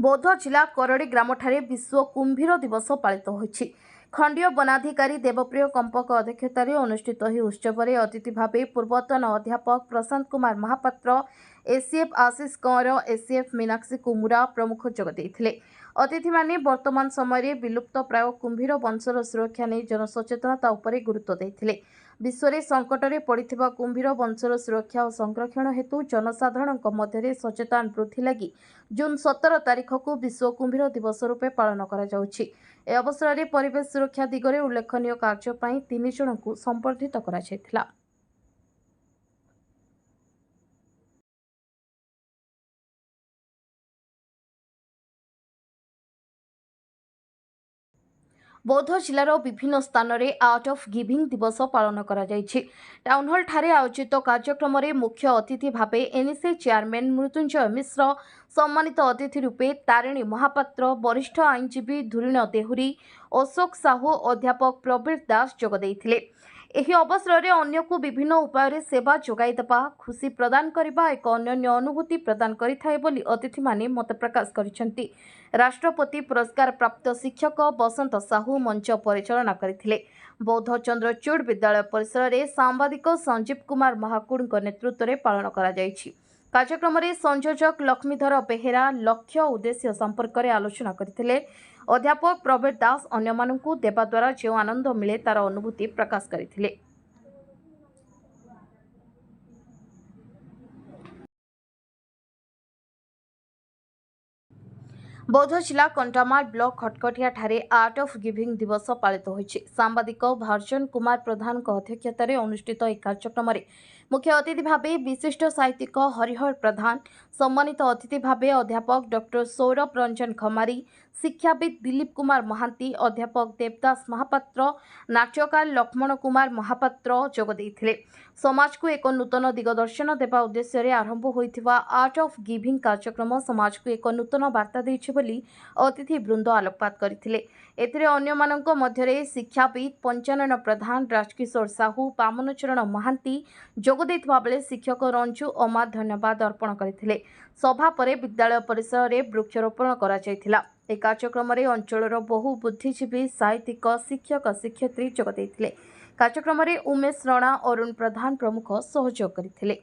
बौद्ध जिला करड़ी ग्रामठारे विश्व कुंभीर दिवस पालित होइछि। खंडीय वनाधिकारी देवप्रिय कंपक अध्यक्षतार अनुष्ठित ही उत्सव में अतिथि भाव पूर्वतन अध्यापक प्रशांत कुमार महापात्र, एसीएफ आशीष कंवर, एसीएफ मीनाक्षी कुमुरा प्रमुख जोगदेइथिले। अतिथि माने वर्तमान समय विलुप्त प्राय कुंभीर वंशर सुरक्षा नहीं जनसचेतनता उपरे गुरुत्व देइथिले। विश्व में संकट में पड़िथिबा कुंभीर वंशर सुरक्षा और संरक्षण हेतु जनसाधारण मध्य सचेतन वृद्धि लगी जून 17 तारीख को विश्व कुंभीर दिवस रूपे पालन करा जाउछि। ए अवसर में परिवेश सुरक्षा दिगरे उल्लेखनीय कार्य पई 3 जन को संबर्धित करा जायथिला। बौद्ध जिलार विभिन्न स्थान में आर्ट ऑफ गिविंग दिवस पालन करा जायछि। टाउन हॉल ठारे आयोजित कार्यक्रम में मुख्य अतिथि भाव एनएसए चेयरमैन मृत्युंजय मिश्र, सम्मानित अतिथि रूपे तारिणी महापात्र, वरिष्ठ आईनजीवी धुरीण देहुरी, अशोक साहू, अध्यापक प्रवीर दास जोगदेइथिले। एही अवसर में अन्य को विभिन्न उपाय सेवा जोगाइदेवा, खुशी प्रदान करने एक अन्य अनुभूति प्रदान करिथाए बोली अतिथि माने मत प्रकाश करिसेंती। राष्ट्रपति पुरस्कार प्राप्त शिक्षक बसंत साहू मंच परिचालना करथिले। बौद्ध चंद्रचूड़ विद्यालय परिसर में सांबादिक संजीव कुमार महाकुड़ नेतृत्व में पालन करा जायछि। कार्यक्रम में संयोजक लक्ष्मीधर बेहेरा लक्ष्य उद्देश्य संपर्क में आलोचना करथिले। अध्यापक प्रवीर दास अन्य मानकु देवा द्वारा जो आनंद मिले तार अनुभूति प्रकाश करथिले। बौद्ध जिला कंटामाल ब्लॉक खटकटिया ठारे आर्ट ऑफ गिविंग दिवस पालित होइछि। सांबादिक भारजन कुमार प्रधान अध्यक्षतार अनुष्ठित एक कार्यक्रम में मुख्य अतिथि भाव विशिष्ट साहित्यिक हरिहर प्रधान, सम्मानित अतिथि भाव अध्यापक डॉक्टर सौरभ रंजन खमारी, शिक्षाविद दिलीप कुमार महांती, अध्यापक देवदास महापात्र, नाट्यकार लक्ष्मण कुमार महापात्र जोगदेइथिले। समाज को एक नूतन दिगदर्शन देवा उद्देश्य आरंभ होइथिबा आर्ट ऑफ गिविंग कार्यक्रम समाज को एक नूतन वार्ता देइछि बोली अतिथि वृंद आलोकपात करथिले। एथिरे अन्य मानक मध्यरे शिक्षाविद पंचानन प्रधान, राजकिशोर साहू, बामनचरण महांती जोगदेइथिबा बेले शिक्षक रंजू अमा धन्यवाद अर्पण करथिले। सभा परे विद्यालय परिसर में वृक्षरोपण करा जायथिला। ए कार्यक्रम में अंचलर बहु बुद्धिजीवी, साहित्यिक, शिक्षक, शिक्षयित्री जोगदेइथिले। कार्यक्रम में उमेश रणा, अरुण प्रधान प्रमुख सहयोग करथिले।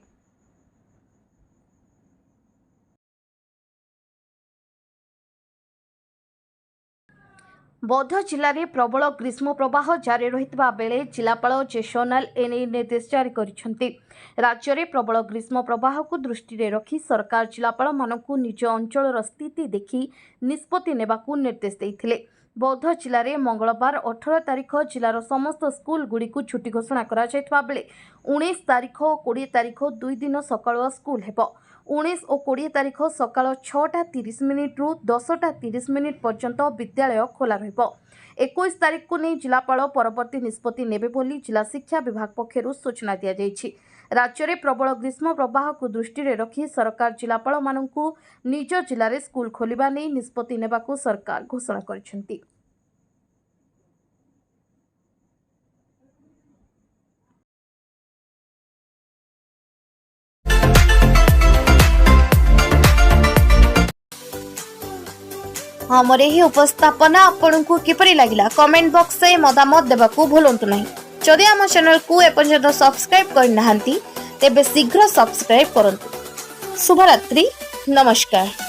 बौद्ध जिले में प्रबल ग्रीष्म प्रवाह जारी रहितबा बेले जिलापाल जे सोनाल एने निर्देश जारी करिसेंती। राज्य में प्रबल ग्रीष्म प्रवाह को दृष्टि में रखी सरकार जिलापाल मानकु निज अंचलर स्थिति देखि निष्पत्ति नेबाकु निर्देश देइथिले। बौद्ध जिले में मंगलवार 18 तारीख जिलार समस्त स्कूल गुड़ी को छुट्टी घोषणा करा जायतिबा बेले 19 तारीख और 20 तारीख 2 दिन सकाळ स्कूल हेबो। 19 और 20 तारीख सकाळ 6:30 रु 10:30 पर्यंत विद्यालय खोला रहिबो। 21 तारीख को नहीं जिलापाल परवर्ती निष्पत्ति नेबे बोली जिला शिक्षा विभाग पक्षरु सूचना दिया जायछि। राज्य में प्रबल ग्रीष्म प्रवाह को दृष्टि में रखी सरकार जिलापाल मानकु निज जिले में स्कूल खोलिबा नै निष्पत्ति नेबाकु सरकार घोषणा करिसेंती। हमर एही उपस्थापना आपनकु किपरि लागिला कमेंट बॉक्स में मतामत देबाकु भूलंतु नहीं। जदि आम चैनल को एपर्यंत सब्सक्राइब करनाहांती तेबे शीघ्र सब्सक्राइब करंतु। शुभरात्रि, नमस्कार।